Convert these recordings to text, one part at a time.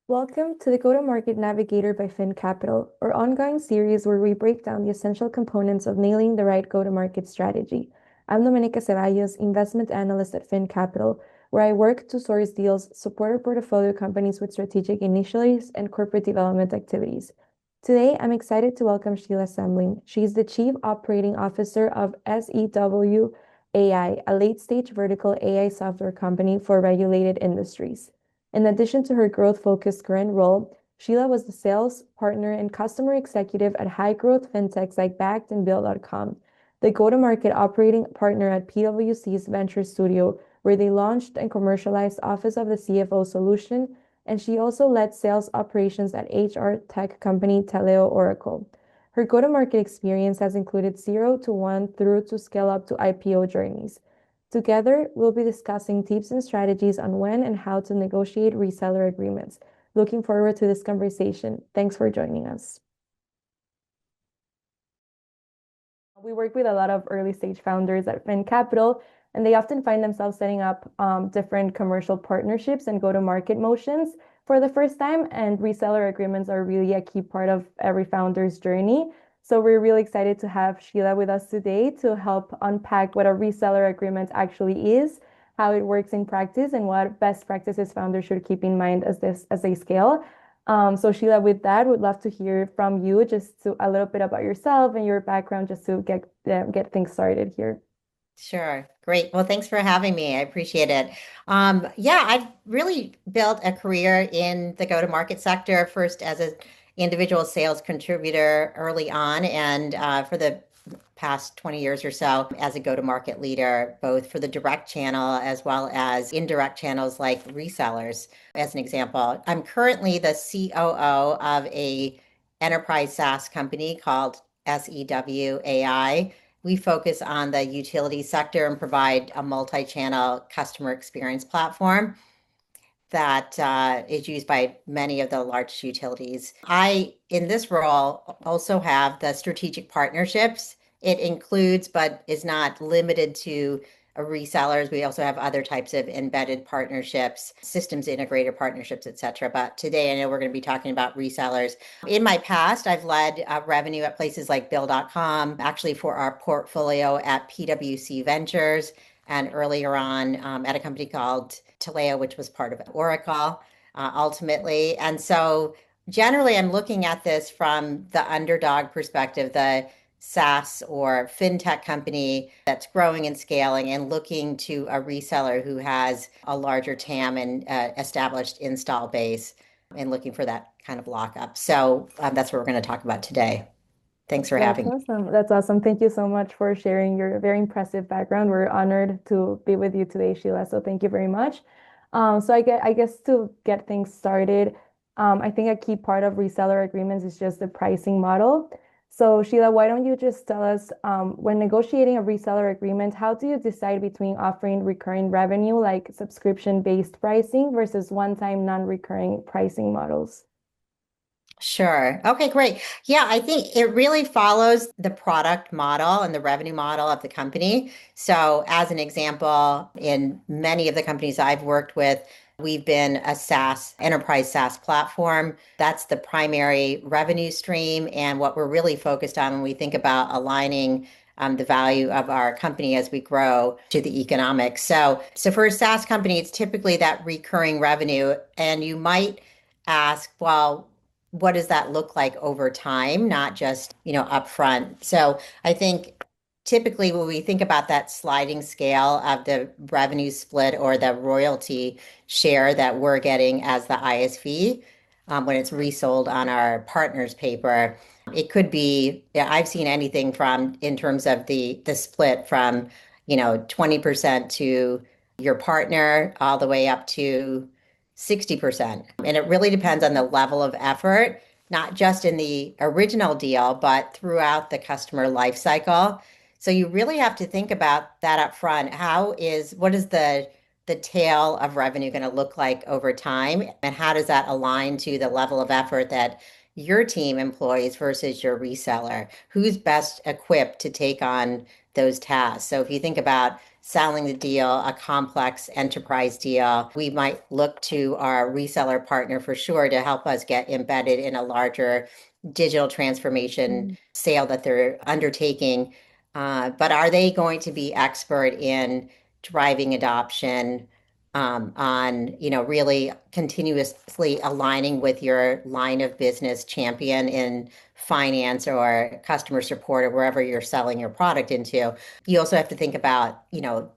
Welcome to the Go-to-Market Navigator by Fin Capital, our ongoing series where we break down the essential components of nailing the right go-to-market strategy. I'm Domenica Cevallos, investment analyst at Fin Capital, where I work to source deals, support our portfolio companies with strategic initiatives and corporate development activities. Today, I'm excited to welcome Sheela Zemlin. She's the Chief Operating Officer of SEW AI, a late-stage vertical AI software company for regulated industries. In addition to her growth-focused current role, Sheela was the sales partner and customer executive at high-growth fintechs like Bakkt and Bill.com, the go-to-market operating partner at PwC's Venture Studio, where they launched and commercialized Office of the CFO solution, and she also led sales operations at HR tech company Taleo Oracle. Her go-to-market experience has included 0 to 1 through to scale up to IPO journeys. Together, we'll be discussing tips and strategies on when and how to negotiate reseller agreements. Looking forward to this conversation. Thanks for joining us. We work with a lot of early stage founders at Fin Capital, and they often find themselves setting up different commercial partnerships and go-to-market motions for the first time. And reseller agreements are really a key part of every founder's journey. So we're really excited to have Sheela with us today to help unpack what a reseller agreement actually is, how it works in practice, and what best practices founders should keep in mind as they scale. So Sheela, with that, would love to hear from you a little bit about yourself and your background, just to get things started here. Sure. Great. Well, thanks for having me. I appreciate it. Yeah, I've really built a career in the go-to-market sector, first as an individual sales contributor early on, and for the past 20 years or so as a go-to-market leader, both for the direct channel as well as indirect channels like resellers. As an example, I'm currently the COO of a enterprise SaaS company called SEW AI. We focus on the utility sector and provide a multi-channel customer experience platform that is used by many of the largest utilities. I, in this role, also have the strategic partnerships. It includes, but is not limited to, resellers. We also have other types of embedded partnerships, systems integrator partnerships, et cetera. But today I know we're going to be talking about resellers. In my past, I've led revenue at places like Bill.com, actually for our portfolio at PwC Ventures, and earlier on at a company called Taleo, which was part of Oracle, ultimately. And so generally, I'm looking at this from the underdog perspective, the SaaS or fintech company that's growing and scaling and looking to a reseller who has a larger TAM and established install base and looking for that kind of lockup. So that's what we're going to talk about today. Thanks for That's having me. awesome. That's awesome. Thank you so much for sharing your very impressive background. We're honored to be with you today, Sheela. So thank you very much. I guess to get things started, I think a key part of reseller agreements is just the pricing model. So Sheela, why don't you just tell us, when negotiating a reseller agreement, how do you decide between offering recurring revenue like subscription-based pricing versus one-time non-recurring pricing models? Sure. Okay, great. Yeah, I think it really follows the product model and the revenue model of the company. So, as an example, in many of the companies I've worked with, we've been a SaaS, enterprise SaaS platform. That's the primary revenue stream. And what we're really focused on when we think about aligning the value of our company as we grow to the economics. So for a SaaS company, it's typically that recurring revenue. And you might ask, well, what does that look like over time, not just, upfront? So I think typically when we think about that sliding scale of the revenue split or the royalty share that we're getting as the ISV, when it's resold on our partner's paper, it could be, yeah, I've seen anything from in terms of the split from, 20% to your partner all the way up to 60%. And it really depends on the level of effort, not just in the original deal, but throughout the customer life cycle. So you really have to think about that up front. What is the tail of revenue going to look like over time? And how does that align to the level of effort that your team employs versus your reseller? Who's best equipped to take on those tasks. So if you think about selling the deal, a complex enterprise deal, we might look to our reseller partner for sure to help us get embedded in a larger digital transformation Mm. sale that they're undertaking. But are they going to be expert in driving adoption, on, really continuously aligning with your line of business champion in finance or customer support or wherever you're selling your product into? You also have to think about,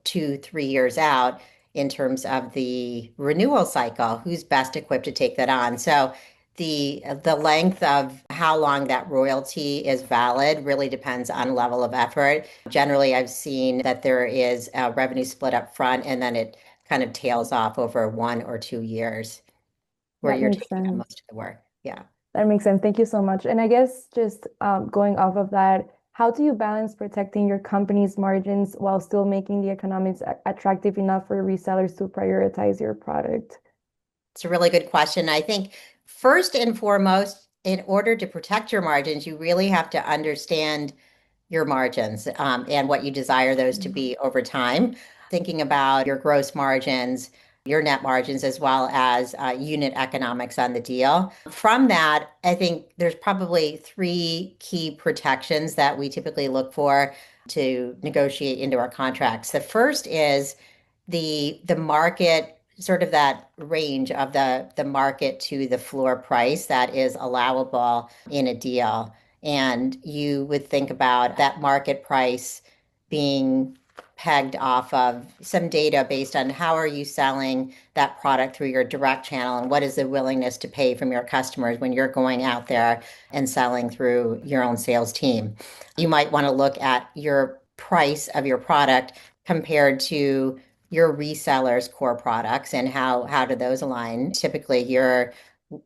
2, 3 years out in terms of the renewal cycle, who's best equipped to take that on. So the length of how long that royalty is valid really depends on level of effort. Generally, I've seen that there is a revenue split up front and then it kind of tails off over 1 or 2 years where That you're makes taking on sense. most of the work. Yeah. That makes sense. Thank you so much. And I guess just going off of that, how do you balance protecting your company's margins while still making the economics attractive enough for resellers to prioritize your product? It's a really good question. I think first and foremost, in order to protect your margins, you really have to understand your margins, and what you desire those to Mm. be over time. Thinking about your gross margins, your net margins, as well as unit economics on the deal. From that, I think there's probably three key protections that we typically look for to negotiate into our contracts. The first is the market, sort of that range of the market to the floor price that is allowable in a deal. And you would think about that market price being pegged off of some data based on how are you selling that product through your direct channel and what is the willingness to pay from your customers when you're going out there and selling through your own sales team. You might want to look at your price of your product compared to your resellers' core products and how do those align. Typically, you're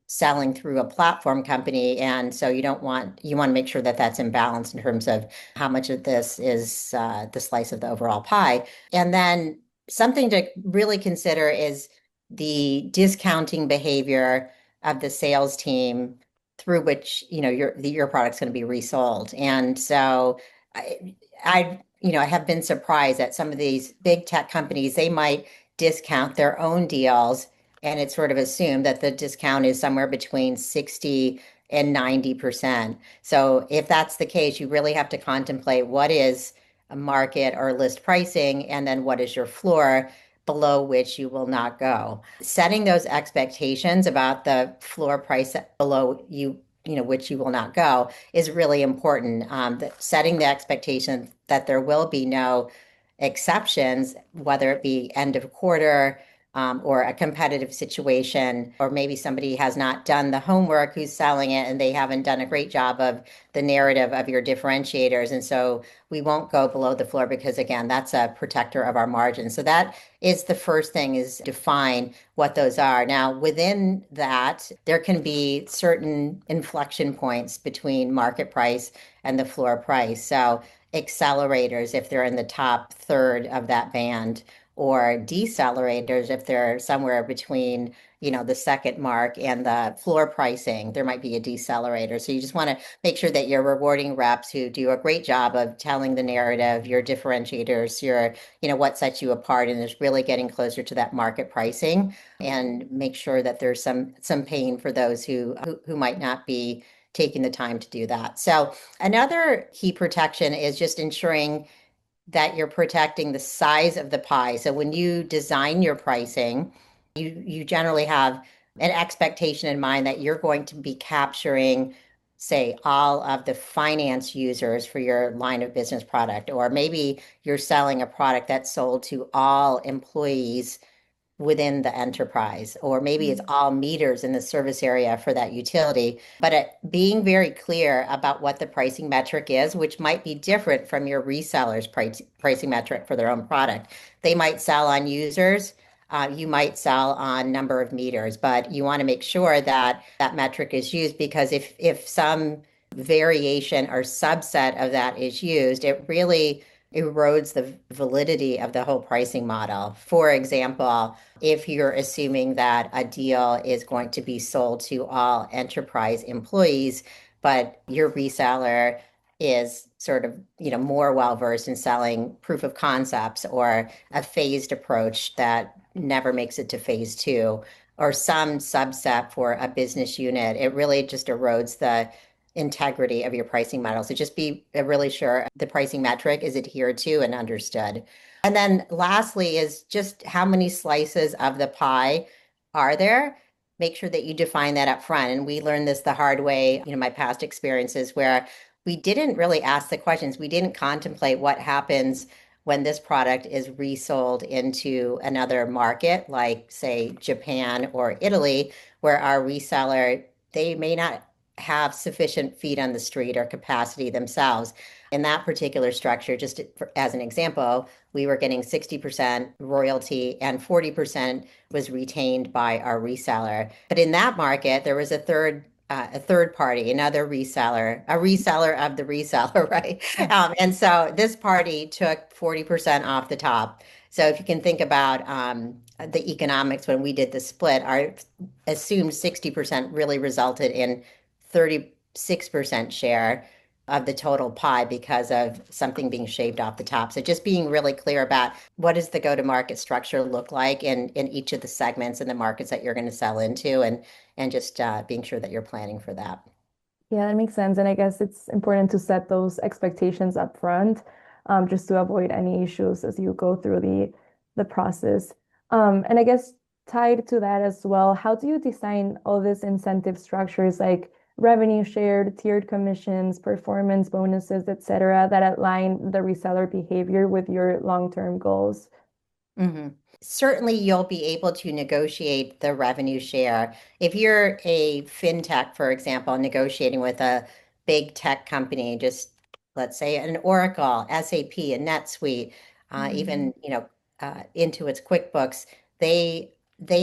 selling through a platform company, and so you want to make sure that that's in balance in terms of how much of this is the slice of the overall pie. And then something to really consider is the discounting behavior of the sales team through which your product's going to be resold. And so I have been surprised that some of these big tech companies, they might discount their own deals, and it's sort of assumed that the discount is somewhere between 60 and 90%. So if that's the case, you really have to contemplate what is a market or list pricing, and then what is your floor below which you will not go. Setting those expectations about the floor price below which you will not go is really important. Setting the expectation that there will be no exceptions, whether it be end of quarter, or a competitive situation, or maybe somebody has not done the homework who's selling it and they haven't done a great job of the narrative of your differentiators. And so we won't go below the floor because, again, that's a protector of our margin. So that is the first thing, is define what those are. Now, within that, there can be certain inflection points between market price and the floor price. So accelerators, if they're in the top third of that band, or decelerators if they're somewhere between, the second mark and the floor pricing, there might be a decelerator. So you just want to make sure that you're rewarding reps who do a great job of telling the narrative, your differentiators, what sets you apart, and is really getting closer to that market pricing, and make sure that there's some pain for those who might not be taking the time to do that. So another key protection is just ensuring that you're protecting the size of the pie. So when you design your pricing, you generally have an expectation in mind that you're going to be capturing, say, all of the finance users for your line of business product, or maybe you're selling a product that's sold to all employees within the enterprise, or maybe it's Mm. all meters in the service area for that utility. But being very clear about what the pricing metric is, which might be different from your reseller's pricing metric for their own product. They might sell on users. You might sell on number of meters, but you want to make sure that that metric is used, because if some variation or subset of that is used, it really erodes the validity of the whole pricing model. For example, if you're assuming that a deal is going to be sold to all enterprise employees, but your reseller is sort of, more well-versed in selling proof of concepts or a phased approach that never makes it to phase two or some subset for a business unit, it really just erodes the integrity of your pricing model. So just be really sure the pricing metric is adhered to and understood. And then lastly is just how many slices of the pie are there? Make sure that you define that up front. And we learned this the hard way, my past experiences where we didn't really ask the questions. We didn't contemplate what happens when this product is resold into another market, like say Japan or Italy, where our reseller, they may not have sufficient feet on the street or capacity themselves. In that particular structure, just as an example, we were getting 60% royalty and 40% was retained by our reseller. But in that market, there was a third party, another reseller, a reseller of the reseller, right? And so this party took 40% off the top. So if you can think about the economics when we did the split, our assumed 60% really resulted in 36% share of the total pie because of something being shaved off the top. So just being really clear about what does the go-to-market structure look like in each of the segments and the markets that you're going to sell into, and just being sure that you're planning for that. Yeah, that makes sense. And I guess it's important to set those expectations up front, just to avoid any issues as you go through the process. And I guess tied to that as well, how do you design all these incentive structures like revenue shared, tiered commissions, performance bonuses, etc., that align the reseller behavior with your long-term goals? Mhm. Certainly, you'll be able to negotiate the revenue share. If you're a fintech, for example, negotiating with a big tech company, just let's say an Oracle, SAP, a NetSuite, even into its QuickBooks, they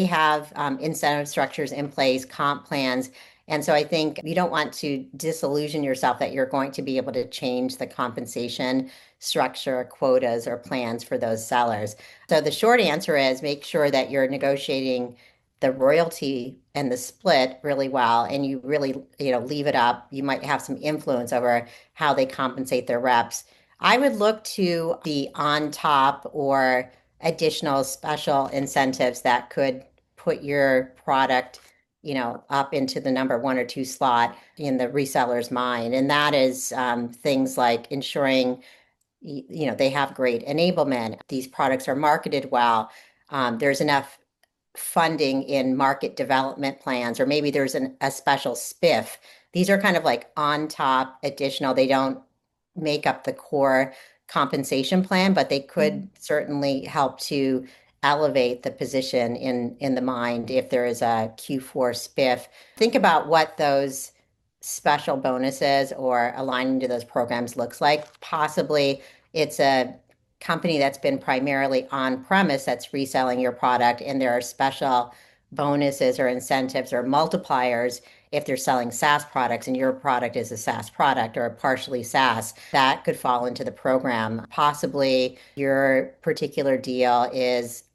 have incentive structures in place, comp plans. And so I think you don't want to disillusion yourself that you're going to be able to change the compensation structure, quotas, or plans for those sellers. So the short answer is make sure that you're negotiating the royalty and the split really well, and you really, leave it up. You might have some influence over how they compensate their reps. I would look to the on top or additional special incentives that could put your product, up into the number one or two slot in the reseller's mind. And that is things like ensuring they have great enablement. These products are marketed well. There's enough funding in market development plans, or maybe there's a special spiff. These are kind of like on top additional. They don't make up the core compensation plan, but they could certainly help to elevate the position in the mind if there is a Q4 spiff. Think about what those special bonuses or aligning to those programs looks like. Possibly it's a company that's been primarily on premise that's reselling your product, and there are special bonuses or incentives or multipliers if they're selling SaaS products and your product is a SaaS product or a partially SaaS, that could fall into the program. Possibly your particular deal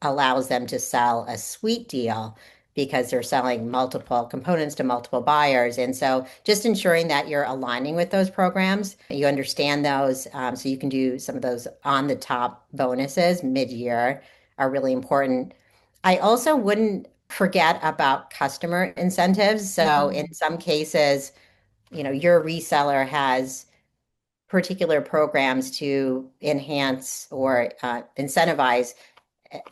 allows them to sell a suite deal because they're selling multiple components to multiple buyers. And so just ensuring that you're aligning with those programs, you understand those, so you can do some of those on the top bonuses mid-year are really important. I also wouldn't forget about customer incentives. So in some cases, your reseller has particular programs to enhance or incentivize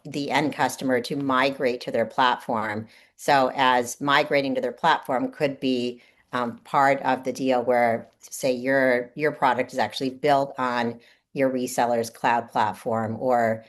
the end customer to migrate to their platform. So as migrating to their platform could be part of the deal where, say, your product is actually built on your reseller's cloud platform, or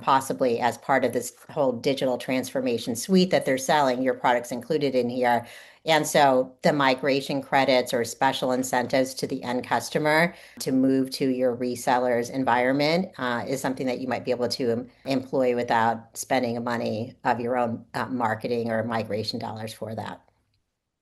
possibly as part of this whole digital transformation suite that they're selling, your product's included in here. And so the migration credits or special incentives to the end customer to move to your reseller's environment is something that you might be able to employ without spending money of your own marketing or migration dollars for that.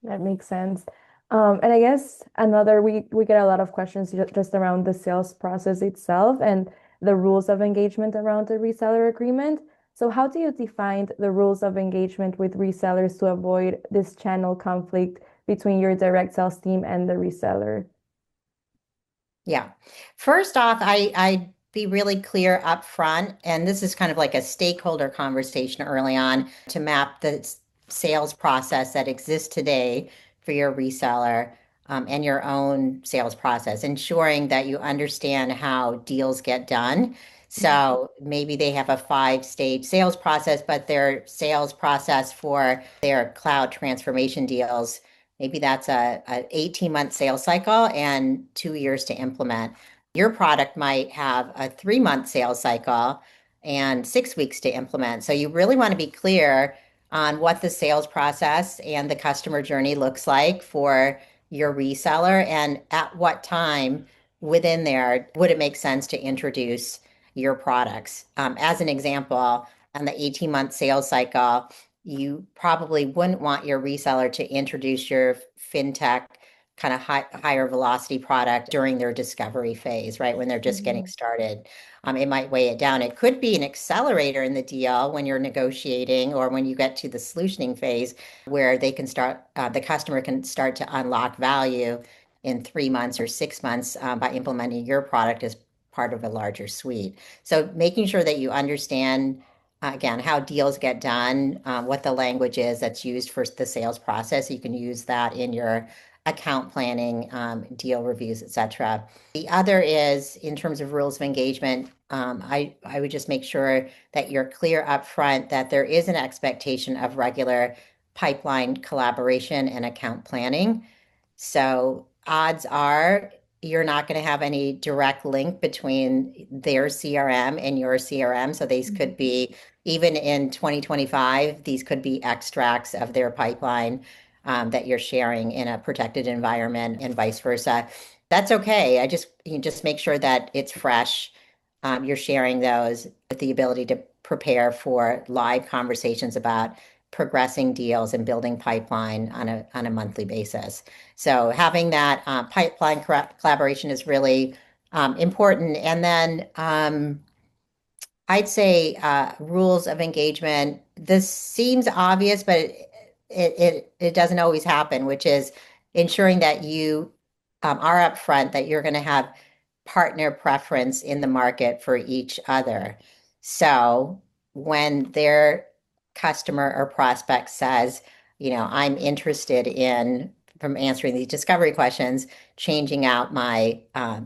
That makes sense. And I guess we get a lot of questions just around the sales process itself and the rules of engagement around the reseller agreement. So how do you define the rules of engagement with resellers to avoid this channel conflict between your direct sales team and the reseller? Yeah. First off, I'd be really clear up front, and this is kind of like a stakeholder conversation early on to map the sales process that exists today for your reseller, and your own sales process, ensuring that you understand how deals get done. So maybe they have a five-stage sales process, but their sales process for their cloud transformation deals, maybe that's a 18-month sales cycle and 2 years to implement. Your product might have a 3-month sales cycle and 6 weeks to implement. So you really want to be clear on what the sales process and the customer journey looks like for your reseller and at what time within there would it make sense to introduce your products. As an example, on the 18-month sales cycle, you probably wouldn't want your reseller to introduce your fintech kind of higher velocity product during their discovery phase, right? When they're just getting Mhm. started. It might weigh it down. It could be an accelerator in the deal when you're negotiating or when you get to the solutioning phase where they can start, the customer can start to unlock value in 3 months or 6 months by implementing your product as part of a larger suite. So making sure that you understand again, how deals get done, what the language is that's used for the sales process. You can use that in your account planning, deal reviews, et cetera. The other is in terms of rules of engagement, I would just make sure that you're clear up front that there is an expectation of regular pipeline collaboration and account planning. So odds are you're not going to have any direct link between their CRM and your CRM. So these could be, even in 2025, these could be extracts of their pipeline that you're sharing in a protected environment and vice versa. That's okay. You just make sure that it's fresh. You're sharing those with the ability to prepare for live conversations about progressing deals and building pipeline on a monthly basis. So having that pipeline collaboration is really important. And then I'd say rules of engagement. This seems obvious, but it doesn't always happen, which is ensuring that you are upfront that you're going to have partner preference in the market for each other. So when their customer or prospect says, I'm interested in, from answering these discovery questions, changing out my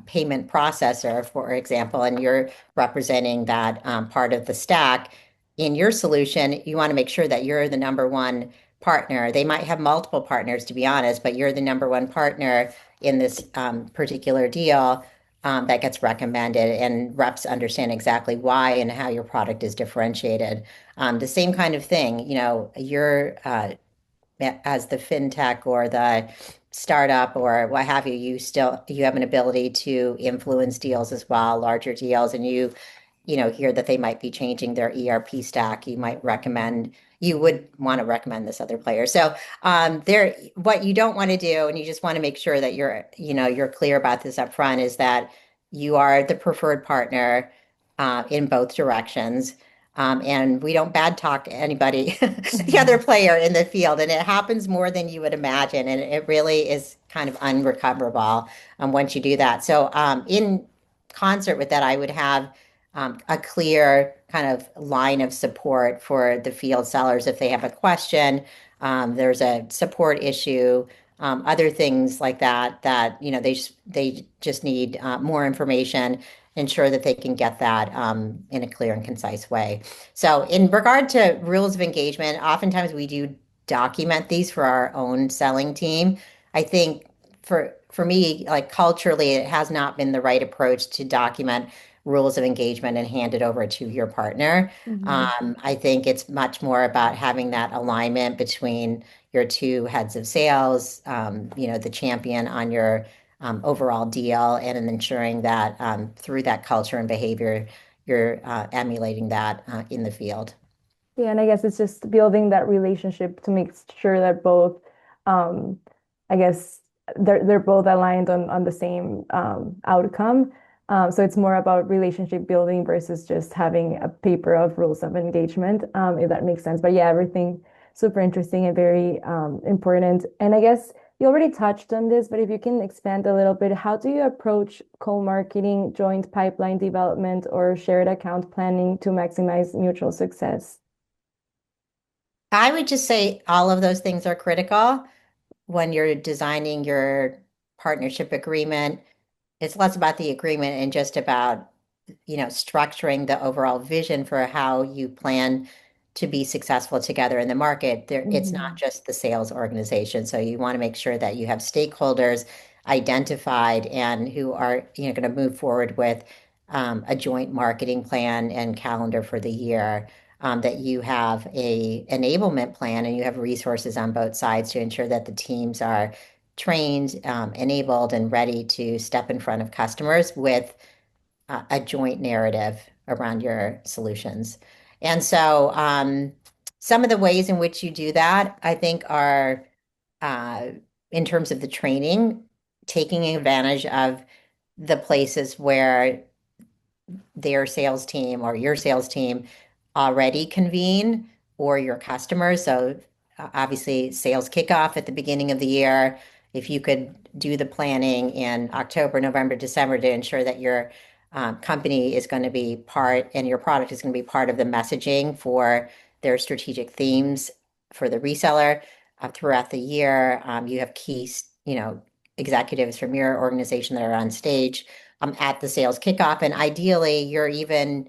payment processor, for example, and you're representing that part of the stack in your solution, you want to make sure that you're the number one partner. They might have multiple partners, to be honest, but you're the number one partner in this particular deal that gets recommended, and reps understand exactly why and how your product is differentiated. The same kind of thing, you're as the fintech or the startup or what have you, you have an ability to influence deals as well, larger deals, and you hear that they might be changing their ERP stack. You would want to recommend this other player. So what you don't want to do, and you just want to make sure that you're clear about this up front, is that you are the preferred partner in both directions. And we don't bad talk anybody, the other player in the field. And it happens more than you would imagine. And it really is kind of unrecoverable once you do that. So in concert with that, I would have a clear kind of line of support for the field sellers if they have a question. There's a support issue, other things like that they just need more information, ensure that they can get that in a clear and concise way. So in regard to rules of engagement, oftentimes we do document these for our own selling team. I think for me, like culturally, it has not been the right approach to document rules of engagement and hand it over to your partner. Mhm. I think it's much more about having that alignment between your two heads of sales, the champion on your overall deal, and in ensuring that through that culture and behavior, you're emulating that in the field. Yeah, and I guess it's just building that relationship to make sure that both, um, I guess they're both aligned on the same outcome. So it's more about relationship building versus just having a paper of rules of engagement, if that makes sense. But yeah, everything super interesting and very important. And I guess You already touched on this, but if you can expand a little bit, how do you approach co-marketing, joint pipeline development, or shared account planning to maximize mutual success? I would just say all of those things are critical when you're designing your partnership agreement. It's less about the agreement and just about, structuring the overall vision for how you plan to be successful together in the market. It's not Mhm. just the sales organization. So you want to make sure that you have stakeholders identified and who are, going to move forward with a joint marketing plan and calendar for the year. That you have a enablement plan and you have resources on both sides to ensure that the teams are trained, enabled, and ready to step in front of customers with a joint narrative around your solutions. And so, some of the ways in which you do that, I think, are uh, in terms of the training, taking advantage of the places where their sales team or your sales team already convene or your customers. So obviously sales kickoff at the beginning of the year. If you could do the planning in October, November, December to ensure that your company is going to be part and your product is going to be part of the messaging for their strategic themes for the reseller throughout the year. You have key, executives from your organization that are on stage at the sales kickoff. And ideally, you're even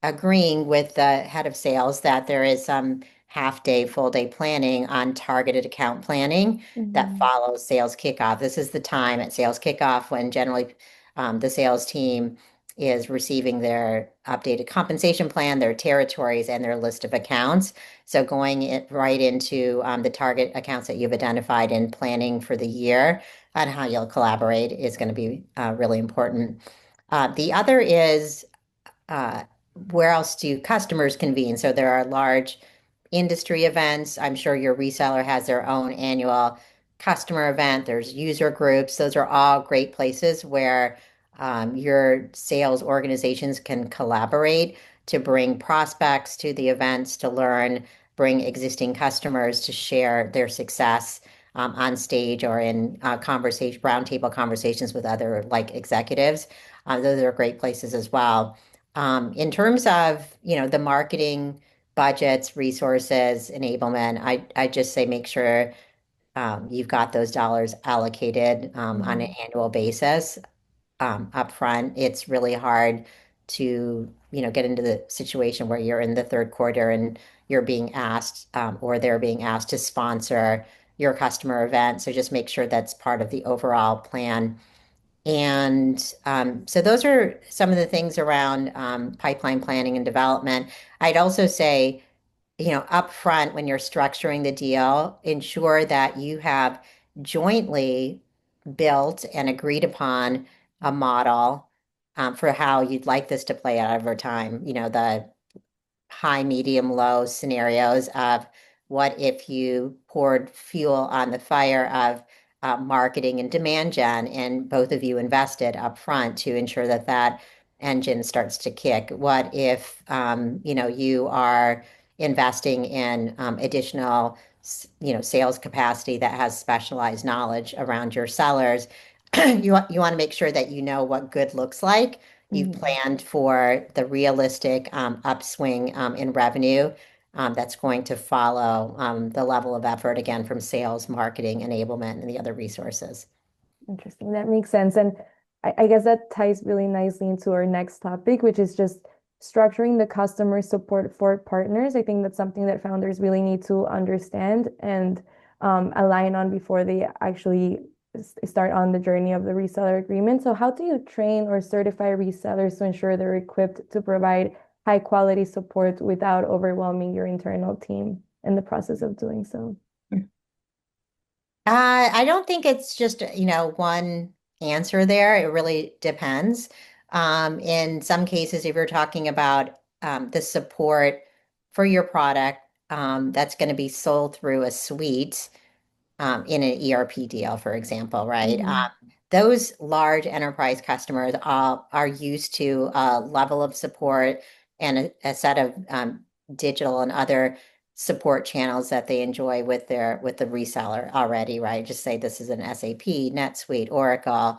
agreeing with the head of sales that there is some half day, full day planning on targeted account planning that Mhm. follows sales kickoff. This is the time at sales kickoff when generally the sales team is receiving their updated compensation plan, their territories, and their list of accounts. So going right into the target accounts that you've identified and planning for the year on how you'll collaborate is going to be really important. The other is uh, where else do customers convene? So there are large industry events. I'm sure your reseller has their own annual customer event. There's user groups. Those are all great places where your sales organizations can collaborate to bring prospects to the events to learn, bring existing customers to share their success on stage or in conversation, roundtable conversations with other like executives. Those are great places as well. In terms of, the marketing budgets, resources, enablement, I just say make sure you've got those dollars allocated on an Mhm. annual basis upfront. It's really hard to, get into the situation where you're in the third quarter and you're being asked or they're being asked to sponsor your customer event. So just make sure that's part of the overall plan. And so those are some of the things around pipeline planning and development. I'd also say, upfront when you're structuring the deal, ensure that you have jointly built and agreed upon a model for how you'd like this to play out over time. The high, medium, low scenarios of what if you poured fuel on the fire of marketing and demand gen, and both of you invested upfront to ensure that that engine starts to kick. What if you are investing in additional sales capacity that has specialized knowledge around your sellers? You want to make sure that you know what good looks like. You've Mhm. planned for the realistic upswing in revenue that's going to follow the level of effort again from sales, marketing, enablement, and the other resources. Interesting. That makes sense. And I guess that ties really nicely into our next topic, which is just structuring the customer support for partners. I think that's something that founders really need to understand and align on before they actually start on the journey of the reseller agreement. So, how do you train or certify resellers to ensure they're equipped to provide high quality support without overwhelming your internal team in the process of doing so? I don't think it's just, one answer there. It really depends. In some cases, if you're talking about the support for your product, that's going to be sold through a suite in an ERP deal, for example, right? Mhm. Those large enterprise customers are used to a level of support and a set of digital and other support channels that they enjoy with the reseller already, right? Just say this is an SAP, NetSuite, Oracle,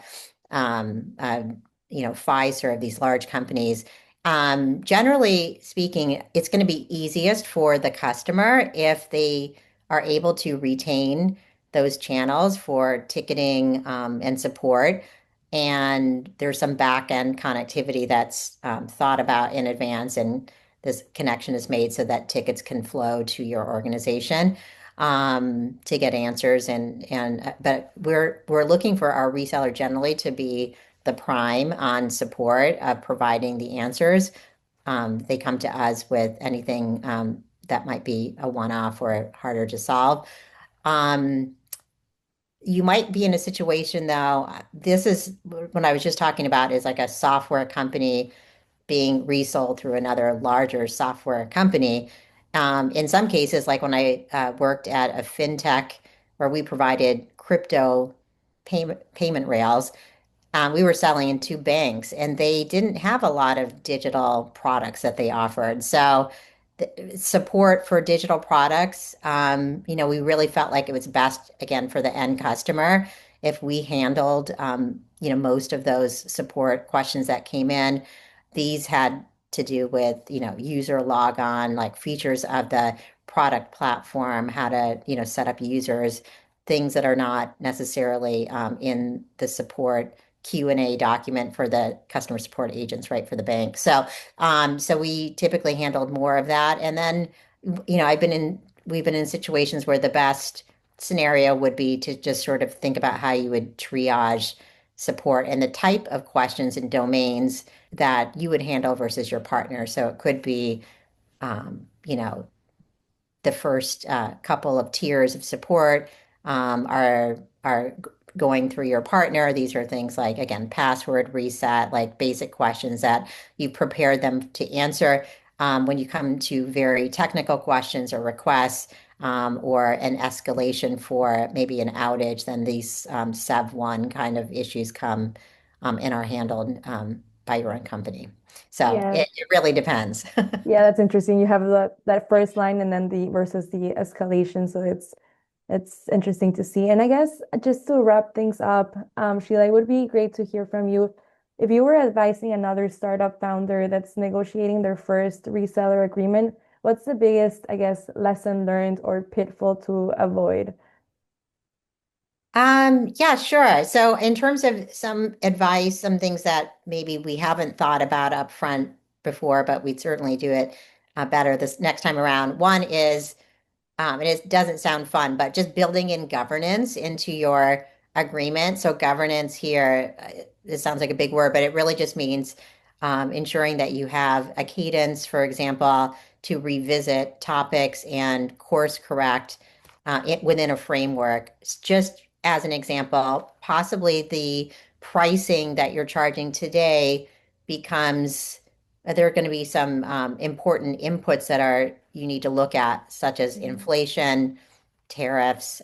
um, um, Pfizer, these large companies. Generally speaking, it's going to be easiest for the customer if they are able to retain those channels for ticketing and support. And there's some back end connectivity that's thought about in advance, and this connection is made so that tickets can flow to your organization to get answers. But we're looking for our reseller generally to be the prime on support of providing the answers. They come to us with anything that might be a one-off or harder to solve. Um, you might be in a situation though, this is what I was just talking about is like a software company being resold through another larger software company. In some cases, like when I worked at a fintech where we provided crypto payment rails, we were selling into banks and they didn't have a lot of digital products that they offered. So the support for digital products, we really felt like it was best again for the end customer if we handled, most of those support questions that came in. These had to do with, user logon, like features of the product platform, how to, set up users, things that are not necessarily in the support Q&A document for the customer support agents, right, for the bank. So we typically handled more of that. And then, we've been in situations where the best scenario would be to just sort of think about how you would triage support and the type of questions and domains that you would handle versus your partner. So it could be, the first couple of tiers of support are going through your partner. These are things like, again, password reset, like basic questions that you prepared them to answer. When you come to very technical questions or requests, or an escalation for maybe an outage, then these Sev 1 kind of issues come and are handled by your own company. So Yeah. it really depends. Yeah, that's interesting. You have that first line and then the versus the escalation. So it's interesting to see. And I guess just to wrap things up, Sheila, it would be great to hear from you. If you were advising another startup founder that's negotiating their first reseller agreement, what's the biggest, I guess, lesson learned or pitfall to avoid? Yeah, sure. So in terms of some advice, some things that maybe we haven't thought about up front before, but we'd certainly do it better this next time around. One is and it doesn't sound fun, but just building in governance into your agreement. So governance here, it sounds like a big word, but it really just means ensuring that you have a cadence, for example, to revisit topics and course correct within a framework. Just as an example, possibly the pricing that you're charging today becomes there are going to be some important inputs that are you need to look at, such as Mhm. inflation, tariffs,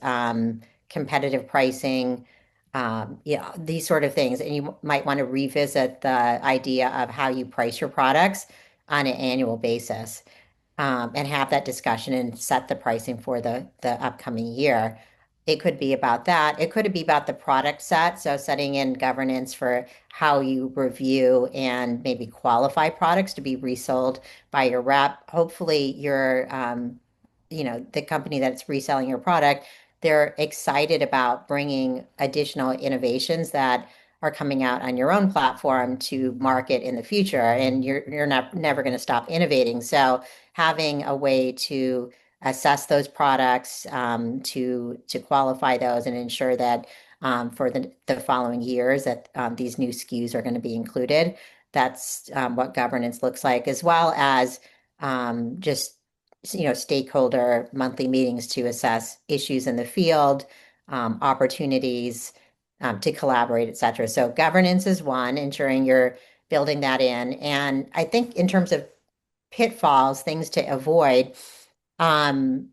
competitive pricing, these sort of things. And you might want to revisit the idea of how you price your products on an annual basis, and have that discussion and set the pricing for the upcoming year. It could be about that. It could be about the product set. So setting in governance for how you review and maybe qualify products to be resold by your rep. Hopefully the company that's reselling your product, they're excited about bringing additional innovations that are coming out on your own platform to market in the future, and you're not never going to stop innovating. So having a way to assess those products, to qualify those and ensure that for the following years that these new SKUs are going to be included. That's what governance looks like, as well as just stakeholder monthly meetings to assess issues in the field, opportunities to collaborate, et cetera. So governance is one, ensuring you're building that in. And I think in terms of pitfalls, things to avoid, um,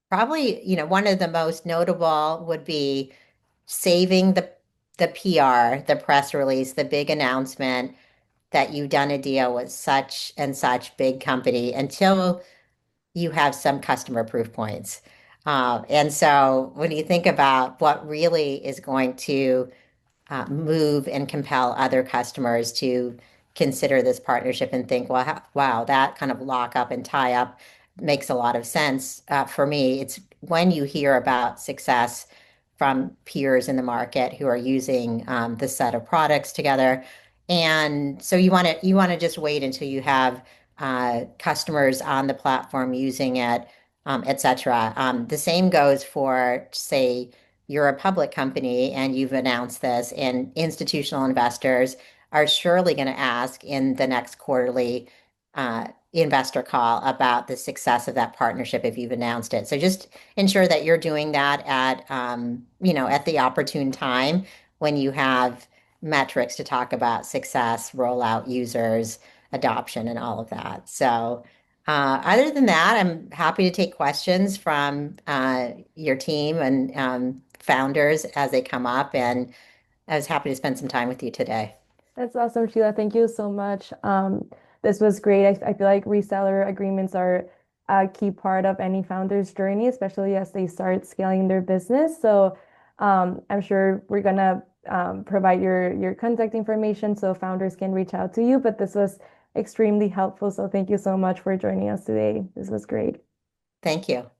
probably, one of the most notable would be saving the PR, the press release, the big announcement that you've done a deal with such and such big company until you have some customer proof points. And so when you think about what really is going to move and compel other customers to consider this partnership and think, well, wow, that kind of lock up and tie up makes a lot of sense. For me, it's when you hear about success from peers in the market who are using the set of products together. And so you want to just wait until you have customers on the platform using it, et cetera. The same goes for, say, you're a public company and you've announced this, and institutional investors are surely going to ask in the next quarterly investor call about the success of that partnership if you've announced it. So just ensure that you're doing that at the opportune time when you have metrics to talk about success, rollout, users, adoption, and all of that. So other than that, I'm happy to take questions from your team and founders as they come up, and I was happy to spend some time with you today. That's awesome, Sheila. Thank you so much. This was great. I feel like reseller agreements are a key part of any founder's journey, especially as they start scaling their business. So I'm sure we're gonna provide your contact information so founders can reach out to you. But this was extremely helpful. So thank you so much for joining us today. This was great. Thank you.